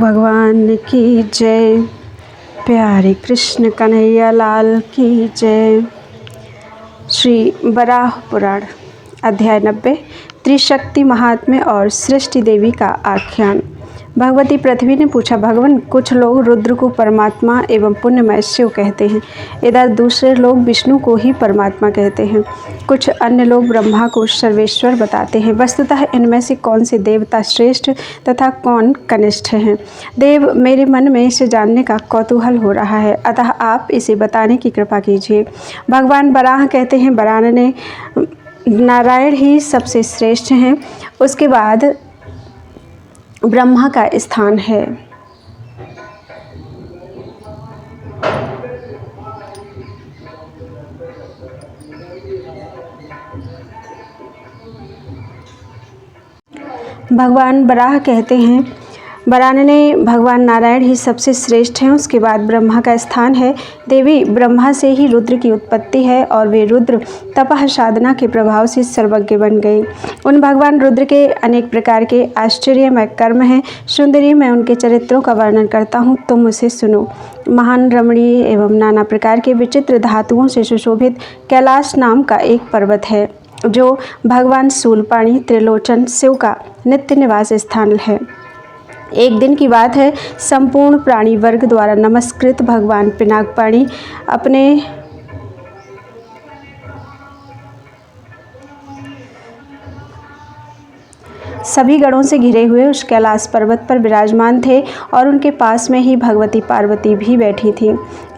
भगवान की जय। प्यारे कृष्ण कन्हैया लाल की जय। श्री वराह पुराण अध्याय 90 त्रिशक्ति महात्म्य और सृष्टि देवी का आख्यान। भगवती पृथ्वी ने पूछा, भगवान, कुछ लोग रुद्र को परमात्मा एवं पुण्यमय शिव कहते हैं, इधर दूसरे लोग विष्णु को ही परमात्मा कहते हैं, कुछ अन्य लोग ब्रह्मा को सर्वेश्वर बताते हैं। वस्तुतः इनमें से कौन से देवता श्रेष्ठ तथा कौन कनिष्ठ हैं? देव, मेरे मन में इसे जानने का कौतूहल हो रहा है, अतः आप इसे बताने की कृपा कीजिए। भगवान वराह कहते हैं, वरान ने नारायण ही सबसे श्रेष्ठ हैं, उसके बाद ब्रह्मा का स्थान है। भगवान वराह कहते हैं, वरान ने भगवान नारायण ही सबसे श्रेष्ठ हैं, उसके बाद ब्रह्मा का स्थान है। देवी, ब्रह्मा से ही रुद्र की उत्पत्ति है और वे रुद्र तपः साधना के प्रभाव से सर्वज्ञ बन गए। उन भगवान रुद्र के अनेक प्रकार के आश्चर्यमय कर्म हैं। सुंदरी, मैं उनके चरित्रों का वर्णन करता हूँ, तुम उसे सुनो। महान, रमणीय एवं नाना प्रकार के विचित्र धातुओं से सुशोभित कैलाश नाम का एक पर्वत है, जो भगवान शूलपाणी त्रिलोचन शिव का नित्य निवास स्थान है। एक दिन की बात है, संपूर्ण प्राणी वर्ग द्वारा नमस्कृत भगवान पिनाकपाणी अपने सभी गणों से घिरे हुए उस कैलाश पर्वत पर विराजमान थे और उनके पास में ही भगवती पार्वती भी बैठी थी।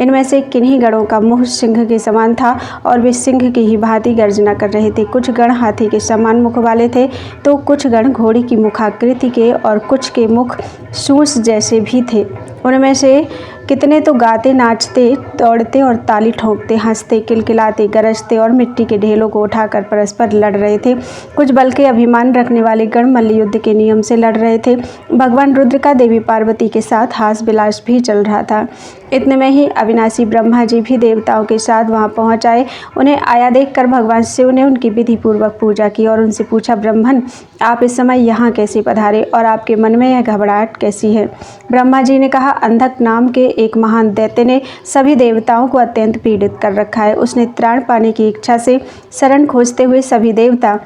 इनमें से किन्हीं गणों का मुख सिंह के समान था और वे सिंह की ही भांति गर्जना कर रहे थे। कुछ गण हाथी के समान मुख वाले थे, तो कुछ गण घोड़ी की मुखाकृति के और कुछ के मुख सूंस जैसे भी थे। उनमें से कितने तो गाते, नाचते, दौड़ते और ताली ठोंकते, हंसते, किलकिलाते, गरजते और मिट्टी के ढेलों को उठाकर परस्पर लड़ रहे थे। कुछ बल के अभिमान रखने वाले गण मल्ल युद्ध के नियम से लड़ रहे थे। भगवान रुद्र का देवी पार्वती के साथ हास विलास भी चल रहा था। इतने में ही अविनाशी ब्रह्मा जी भी देवताओं के साथ वहां पहुंच आए। उन्हें आया देखकर भगवान शिव ने उनकी विधि पूर्वक पूजा की और उनसे पूछा, ब्रह्मन, आप इस समय यहाँ कैसे पधारे और आपके मन में यह घबराहट कैसी है? ब्रह्मा जी ने कहा, अंधक नाम के एक महान दैत्य ने सभी देवताओं को अत्यंत पीड़ित कर रखा है। उसने त्राण पाने की इच्छा से शरण खोजते हुए सभी देवता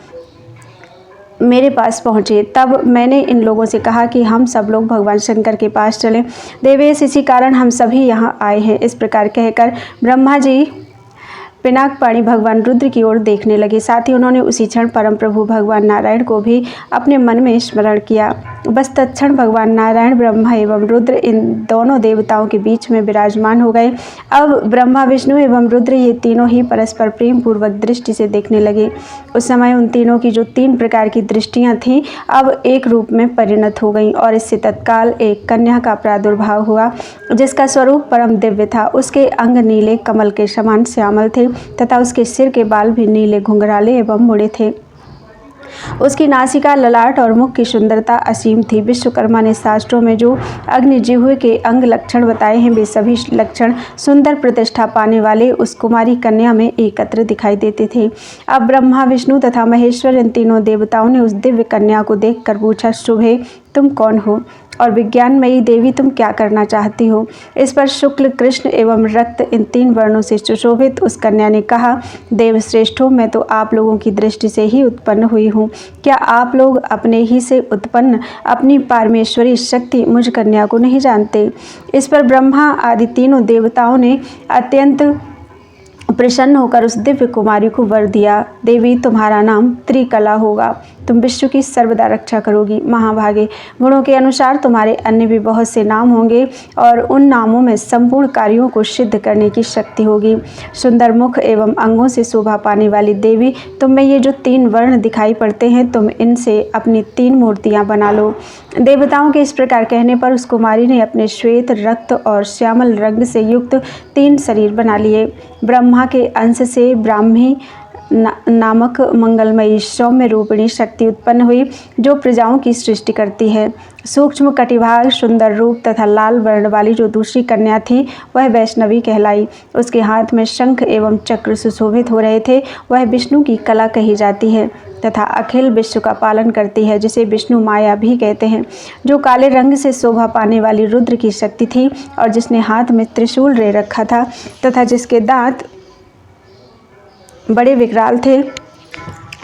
मेरे पास पहुँचे। तब मैंने इन लोगों से कहा कि हम सब लोग भगवान शंकर के पास चलें। देवेश, इसी कारण हम सभी यहाँ आए हैं। इस प्रकार कहकर ब्रह्मा जी पिनाकपाणी भगवान रुद्र की ओर देखने लगे। साथ ही उन्होंने उसी क्षण परम प्रभु भगवान नारायण को भी अपने मन में स्मरण किया। बस तत्क्षण भगवान नारायण, ब्रह्मा एवं रुद्र इन दोनों देवताओं के बीच में विराजमान हो गए। अब ब्रह्मा, विष्णु एवं रुद्र ये तीनों ही परस्पर प्रेम पूर्वक दृष्टि से देखने लगे। उस समय उन तीनों की जो 3 प्रकार की दृष्टियां थीं, अब एक रूप में परिणत हो गईं और इससे तत्काल एक कन्या का प्रादुर्भाव हुआ, जिसका स्वरूप परम दिव्य था। उसके अंग नीले कमल के समान श्यामल थे तथा उसके सिर के बाल भी नीले घुंघराले एवं मुड़े थे। उसकी नासिका, ललाट और मुख की सुंदरता असीम थी। विश्वकर्मा ने शास्त्रों में जो अग्नि जिह्वे के अंग लक्षण बताए हैं, वे सभी लक्षण सुंदर प्रतिष्ठा पाने वाले उस कुमारी कन्या में एकत्र दिखाई देते थे। अब ब्रह्मा, विष्णु तथा महेश्वर इन तीनों देवताओं ने उस दिव्य कन्या को देखकर पूछा, शुभे, तुम कौन हो और विज्ञानमयी देवी, तुम क्या करना चाहती हो? इस पर शुक्ल, कृष्ण एवं रक्त इन 3 वर्णों से सुशोभित उस कन्या ने कहा, देव श्रेष्ठों, मैं तो आप लोगों की दृष्टि से ही उत्पन्न हुई हूँ। क्या आप लोग अपने ही से उत्पन्न अपनी परमेश्वरी शक्ति मुझ कन्या को नहीं जानते? इस पर ब्रह्मा आदि तीनों देवताओं ने अत्यंत प्रसन्न होकर उस दिव्य कुमारी को वर दिया, देवी, तुम्हारा नाम त्रिकला होगा। तुम विश्व की सर्वदा रक्षा करोगी। महाभागे, गुणों के अनुसार तुम्हारे अन्य भी बहुत से नाम होंगे और उन नामों में संपूर्ण कार्यों को सिद्ध करने की शक्ति होगी। सुंदर मुख एवं अंगों से शोभा पाने वाली देवी, तुम में ये जो 3 वर्ण दिखाई पड़ते हैं, तुम इनसे अपनी 3 मूर्तियाँ बना लो। देवताओं के इस प्रकार कहने पर उस कुमारी ने अपने श्वेत, रक्त और श्यामल रंग से युक्त 3 शरीर बना लिए। ब्रह्मा के अंश से ब्राह्मी नामक मंगलमयी सौम्य रूपिणी शक्ति उत्पन्न हुई, जो प्रजाओं की सृष्टि करती है। सूक्ष्म कटिभाग, सुंदर रूप तथा लाल वर्ण वाली जो दूसरी कन्या थी, वह वैष्णवी कहलाई। उसके हाथ में शंख एवं चक्र सुशोभित हो रहे थे। वह विष्णु की कला कही जाती है तथा अखिल विश्व का पालन करती है, जिसे विष्णु माया भी कहते हैं। जो काले रंग से शोभा पाने वाली रुद्र की शक्ति थी और जिसने हाथ में त्रिशूल ले रखा था तथा जिसके दांत बड़े विकराल थे,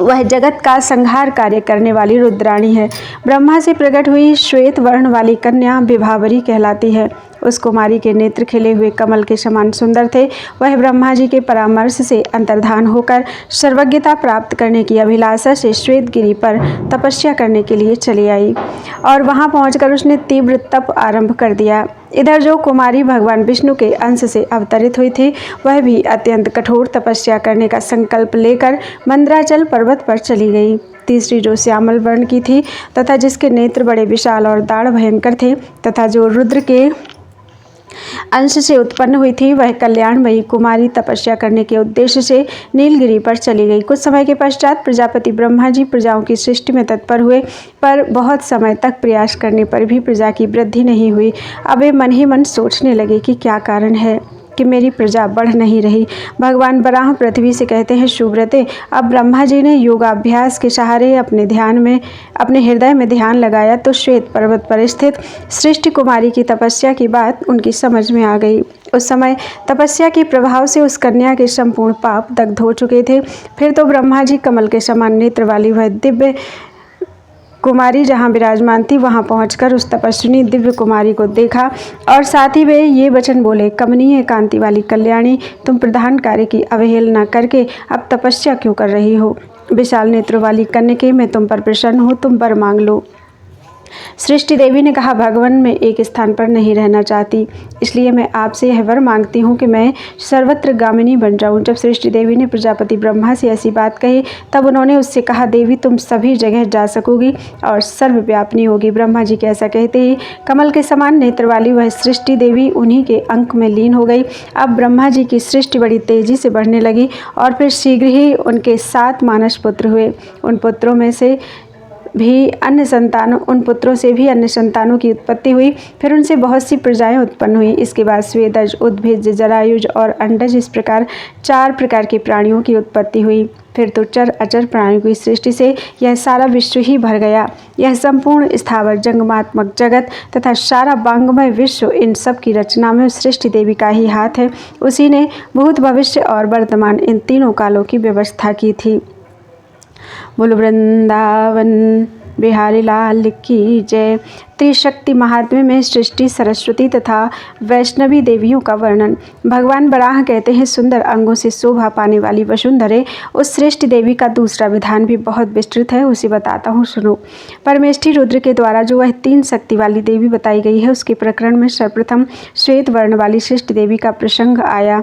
वह जगत का संहार कार्य करने वाली रुद्राणी है। ब्रह्मा से प्रकट हुई श्वेत वर्ण वाली कन्या विभावरी कहलाती है। उस कुमारी के नेत्र खिले हुए कमल के समान सुंदर थे। वह ब्रह्मा जी के परामर्श से अंतर्धान होकर सर्वज्ञता प्राप्त करने की अभिलाषा से श्वेत गिरी पर तपस्या करने के लिए चली आई और वहां पहुंचकर उसने तीव्र तप आरंभ कर दिया। इधर जो कुमारी भगवान विष्णु के अंश से अवतरित हुई थी, वह भी अत्यंत कठोर तपस्या करने का संकल्प लेकर मंदराचल पर्वत पर चली गई। तीसरी जो श्यामल वर्ण की थी तथा जिसके नेत्र बड़े विशाल और दाढ़ भयंकर थे तथा जो रुद्र के अंश से उत्पन्न हुई थी, वह कल्याणमयी कुमारी तपस्या करने के उद्देश्य से नीलगिरी पर चली गई। कुछ समय के पश्चात प्रजापति ब्रह्मा जी प्रजाओं की सृष्टि में तत्पर हुए, पर बहुत समय तक प्रयास करने पर भी प्रजा की वृद्धि नहीं हुई। अब वे मन ही मन सोचने लगे कि क्या कारण है कि मेरी प्रजा बढ़ नहीं रही। भगवान बराह पृथ्वी से कहते हैं, सुव्रते, अब ब्रह्मा जी ने योगाभ्यास के सहारे अपने हृदय में ध्यान लगाया तो श्वेत पर्वत पर स्थित सृष्टि कुमारी की तपस्या की बात उनकी समझ में आ गई। उस समय तपस्या के प्रभाव से उस कन्या के संपूर्ण पाप दग्ध हो चुके थे। फिर तो ब्रह्मा जी कमल के समान नेत्र वाली वह दिव्य कुमारी जहाँ विराजमान थी, वहाँ पहुंचकर उस तपस्विनी दिव्य कुमारी को देखा और साथ ही वे ये वचन बोले, कमनीय कांति वाली कल्याणी, तुम प्रधान कार्य की अवहेलना करके अब तपस्या क्यों कर रही हो? विशाल नेत्रों वाली कन्यके, मैं तुम पर प्रसन्न हूँ, तुम वर मांग लो। सृष्टि देवी ने कहा, भगवान मैं एक स्थान पर नहीं रहना चाहती, इसलिए मैं आपसे यह वर मांगती हूँ कि मैं सर्वत्र गामिनी बन जाऊँ। जब सृष्टि देवी ने प्रजापति ब्रह्मा से ऐसी बात कही, तब उन्होंने उससे कहा, देवी तुम सभी जगह जा सकोगी और सर्वव्यापिनी होगी। ब्रह्मा जी के ऐसा कहते ही कमल के समान नेत्र वाली वह सृष्टि देवी उन्हीं के अंक में लीन हो गई। अब ब्रह्मा जी की सृष्टि बड़ी तेजी से बढ़ने लगी और फिर शीघ्र ही उनके 7 मानस पुत्र हुए। उन पुत्रों से भी अन्य संतानों की उत्पत्ति हुई। फिर उनसे बहुत सी प्रजाएं उत्पन्न हुई। इसके बाद स्वेदज, उद्भिज, जरायुज और अंडज, इस प्रकार 4 प्रकार के प्राणियों की उत्पत्ति हुई। फिर तो चर अचर प्राणियों की सृष्टि से यह सारा विश्व ही भर गया। यह संपूर्ण स्थावर जंगमात्मक जगत तथा सारा वांगमय विश्व, इन सब की रचना में सृष्टि देवी का ही हाथ है। उसी ने भूत, भविष्य और वर्तमान इन तीनों कालों की व्यवस्था की थी। बोलो वृंदावन बिहारी लाल की जय। त्रिशक्ति महात्म्य में सृष्टि, सरस्वती तथा वैष्णवी देवियों का वर्णन। भगवान बराह कहते हैं, सुंदर अंगों से शोभा पाने वाली वसुंधरे, उस सृष्टि देवी का दूसरा विधान भी बहुत विस्तृत है, उसे बताता हूँ, सुनो। परमेष्ठी रुद्र के द्वारा जो वह 3 शक्ति वाली देवी बताई गई है, उसके प्रकरण में सर्वप्रथम श्वेत वर्ण वाली सृष्टि देवी का प्रसंग आया।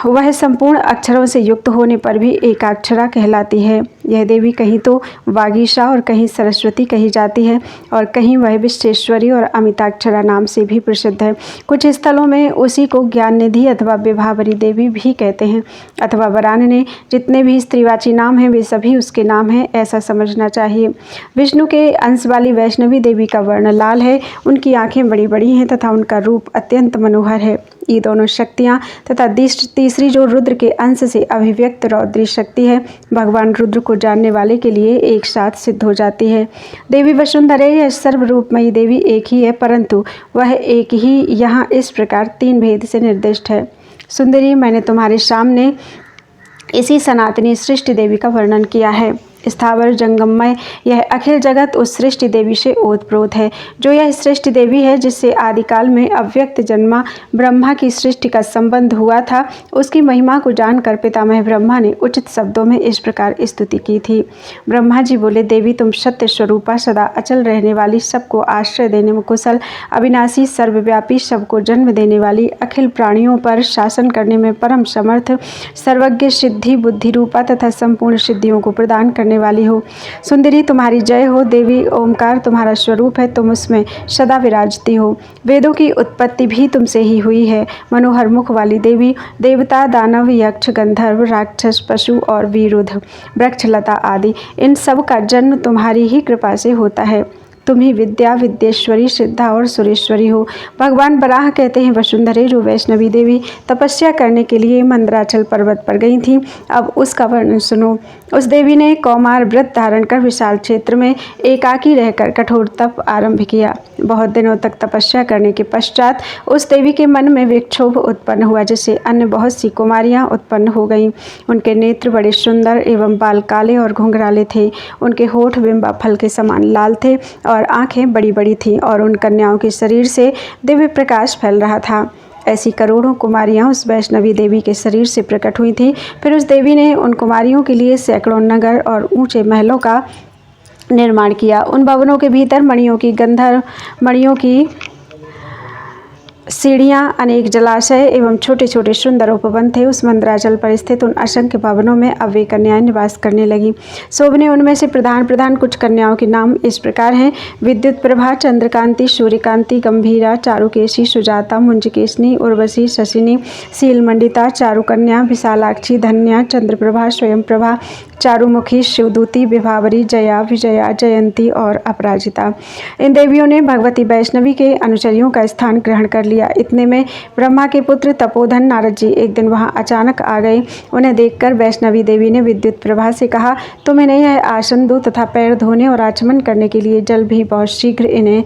वह संपूर्ण अक्षरों से युक्त होने पर भी एकाक्षरा कहलाती है। यह देवी कहीं तो वागीशा और कहीं सरस्वती कही जाती है और कहीं वह विश्वेश्वरी और अमिताक्षरा नाम से भी प्रसिद्ध है। कुछ स्थलों में उसी को ज्ञान निधि अथवा विभावरी देवी भी कहते हैं अथवा वरानने। जितने भी स्त्रीवाची नाम हैं वे सभी उसके नाम हैं, ऐसा समझना चाहिए। विष्णु के अंश वाली वैष्णवी देवी का वर्ण लाल है। उनकी आंखें बड़ी बड़ी हैं तथा उनका रूप अत्यंत मनोहर है। ये दोनों शक्तियाँ तथा तीसरी जो रुद्र के अंश से अभिव्यक्त रौद्री शक्ति है, भगवान रुद्र को जानने वाले के लिए एक साथ सिद्ध हो जाती है। देवी वसुंधरे यह सर्वरूपमयी देवी एक ही है, परंतु वह एक ही यहाँ इस प्रकार 3 भेद से निर्दिष्ट है। सुंदरी, मैंने तुम्हारे सामने इसी सनातनी सृष्टि देवी का वर्णन किया है। स्थावर जंगममय यह अखिल जगत उस सृष्टि देवी से ओतप्रोत है। जो यह सृष्टि देवी है, जिससे आदिकाल में अव्यक्त जन्मा ब्रह्मा की सृष्टि का संबंध हुआ था, उसकी महिमा को जानकर पितामह ब्रह्मा ने उचित शब्दों में इस प्रकार स्तुति की थी। ब्रह्मा जी बोले, देवी तुम सत्य स्वरूपा, सदा अचल रहने वाली, सबको आश्रय देने में कुशल, अविनाशी, सर्वव्यापी, सबको जन्म देने वाली, अखिल प्राणियों पर शासन करने में परम समर्थ, सर्वज्ञ, सिद्धि बुद्धि रूपा तथा संपूर्ण सिद्धियों को प्रदान करने करने वाली हो। सुंदरी तुम्हारी जय हो। देवी ओमकार तुम्हारा स्वरूप है, तुम उसमें सदा विराजती हो। वेदों की उत्पत्ति भी तुमसे ही हुई है। मनोहर मुख वाली देवी, देवता, दानव, यक्ष, गंधर्व, राक्षस, पशु और वीरुध, वृक्षलता आदि इन सब का जन्म तुम्हारी ही कृपा से होता है। तुम ही विद्या, विद्येश्वरी, सिद्धा और सुरेश्वरी हो। भगवान बराह कहते हैं, वसुंधरे जो वैष्णवी देवी तपस्या करने के लिए मंदराचल पर्वत पर गई थी, अब उसका वर्णन सुनो। उस देवी ने कौमार व्रत धारण कर विशाल क्षेत्र में एकाकी रहकर कठोर तप आरंभ किया। बहुत दिनों तक तपस्या करने के पश्चात उस देवी के मन में विक्षोभ उत्पन्न हुआ, जिससे अन्य बहुत सी कुमारियां उत्पन्न हो गईं। उनके नेत्र बड़े सुंदर एवं बाल काले और घुंघराले थे। उनके होठ बिंबा फल के समान लाल थे और आंखें बड़ी बड़ी थीं और उन कन्याओं के शरीर से दिव्य प्रकाश फैल रहा था। ऐसी करोड़ों कुमारियां उस वैष्णवी देवी के शरीर से प्रकट हुई थीं। फिर उस देवी ने उन कुमारियों के लिए सैकड़ों नगर और ऊंचे महलों का निर्माण किया। उन भवनों के भीतर मणियों की सीढ़ियाँ, अनेक जलाशय एवं छोटे छोटे सुंदर उपवन थे। उस मंदराचल पर स्थित उन असंख्य भवनों में अब वे कन्याएं निवास करने लगीं। शोभने उनमें से प्रधान कुछ कन्याओं के नाम इस प्रकार हैं: विद्युत प्रभा, चंद्रकांति, सूर्यकांति, गंभीरा, चारुकेशी, सुजाता, मुंजकेशनी, उर्वशी, शशिनी, शीलमंडिता, चारुकन्या, विशालाक्षी, धन्या, चंद्रप्रभा, स्वयंप्रभा, चारुमुखी, शिवदूती, विभावरी, जया, विजया, जयंती और अपराजिता। इन देवियों ने भगवती वैष्णवी के अनुचरियों का स्थान ग्रहण कर लिया। इतने में ब्रह्मा के पुत्र तपोधन नारद जी एक दिन वहां अचानक आ गए। उन्हें देखकर वैष्णवी देवी ने विद्युत प्रभा से कहा, तुम इन्हें यह आसन दो तथा पैर धोने और आचमन करने के लिए जल भी बहुत शीघ्र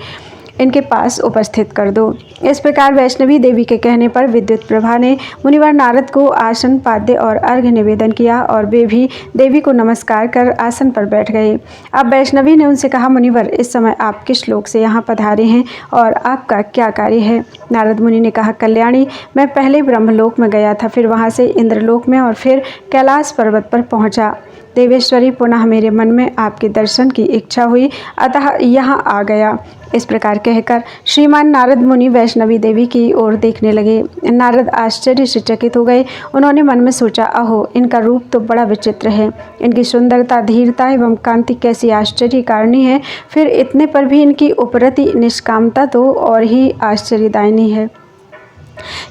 इनके पास उपस्थित कर दो। इस प्रकार वैष्णवी देवी के कहने पर विद्युत प्रभा ने मुनिवर नारद को आसन, पाद्य और अर्घ्य निवेदन किया और वे भी देवी को नमस्कार कर आसन पर बैठ गए। अब वैष्णवी ने उनसे कहा, मुनिवर, इस समय आप किस लोक से यहाँ पधारे हैं और आपका क्या कार्य है? नारद मुनि ने कहा, कल्याणी, मैं पहले ब्रह्मलोक में गया था, फिर वहाँ से इंद्रलोक में और फिर कैलाश पर्वत पर पहुँचा। देवेश्वरी, पुनः मेरे मन में आपके दर्शन की इच्छा हुई, अतः यहाँ आ गया। इस प्रकार कहकर श्रीमान नारद मुनि वैष्णवी देवी की ओर देखने लगे। नारद आश्चर्य से चकित हो गए। उन्होंने मन में सोचा, अहो, इनका रूप तो बड़ा विचित्र है। इनकी सुंदरता, धीरता एवं कांति कैसी आश्चर्य कारणीय है। फिर इतने पर भी इनकी उपरति निष्कामता तो और ही आश्चर्यदायिनी है।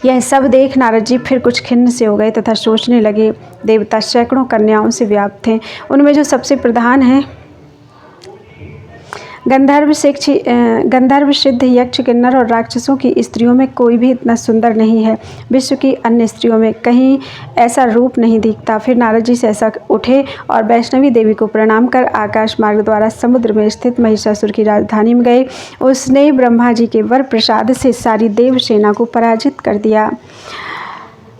यह सब देख नारद जी फिर कुछ खिन्न से हो गए तथा सोचने लगे। देवता सैकड़ों कन्याओं से व्याप्त थे। उनमें जो सबसे प्रधान है गंधर्व, सिद्ध, यक्ष, किन्नर और राक्षसों की स्त्रियों में कोई भी इतना सुंदर नहीं है। विश्व की अन्य स्त्रियों में कहीं ऐसा रूप नहीं दिखता। फिर नारद जी सहसा उठे और वैष्णवी देवी को प्रणाम कर आकाश मार्ग द्वारा समुद्र में स्थित महिषासुर की राजधानी में गए। उसने ब्रह्मा जी के वर प्रसाद से सारी देव सेना को पराजित कर दिया।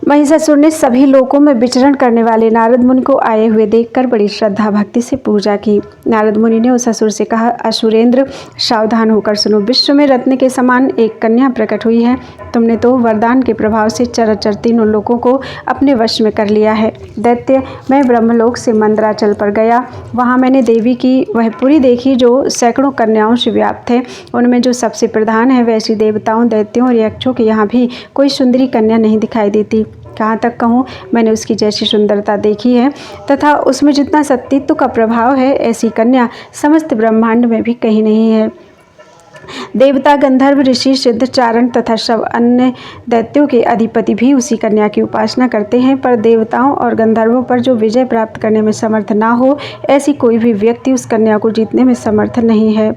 महिषासुर ने सभी लोकों में विचरण करने वाले नारद मुनि को आए हुए देखकर बड़ी श्रद्धा भक्ति से पूजा की। नारद मुनि ने उस असुर से कहा, असुरेंद्र, सावधान होकर सुनो। विश्व में रत्न के समान एक कन्या प्रकट हुई है। तुमने तो वरदान के प्रभाव से चराचर तीनों लोकों को अपने वश में कर लिया है। दैत्य, मैं ब्रह्मलोक से मंदराचल पर गया। वहाँ मैंने देवी की वह पुरी देखी जो सैकड़ों कन्याओं से व्याप्त है। उनमें जो सबसे प्रधान है, वैसी देवताओं, दैत्यों और यक्षों के यहाँ भी कोई सुंदरी कन्या नहीं दिखाई देती। कहाँ तक कहूँ, मैंने उसकी जैसी सुंदरता देखी है तथा उसमें जितना सतीत्व का प्रभाव है, ऐसी कन्या समस्त ब्रह्मांड में भी कहीं नहीं है। देवता, गंधर्व, ऋषि, सिद्ध, चारण तथा सब अन्य दैत्यों के अधिपति भी उसी कन्या की उपासना करते हैं, पर देवताओं और गंधर्वों पर जो विजय प्राप्त करने में समर्थ ना हो, ऐसी कोई भी व्यक्ति उस कन्या को जीतने में समर्थ नहीं है।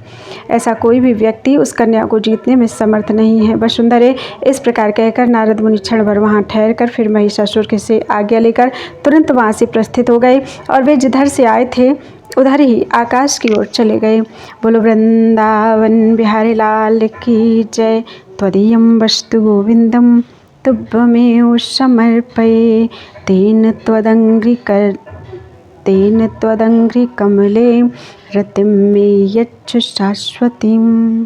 ऐसा कोई भी व्यक्ति उस कन्या को जीतने में समर्थ नहीं है। वसुंधरे, इस प्रकार कहकर नारद मुनि क्षण भर वहाँ ठहर कर फिर महिषासुर के से आज्ञा लेकर तुरंत वहाँ से प्रस्थित हो गए और वे जिधर से आए थे उधर ही आकाश की ओर चले गए। बोलो वृंदावन बिहारी लाल की जय। त्वदीयं वस्तु गोविंदम तुभ्यमेव समर्पये। तेन त्वदंघ्रि कमले रतिं मे यच्छ शाश्वतीम्।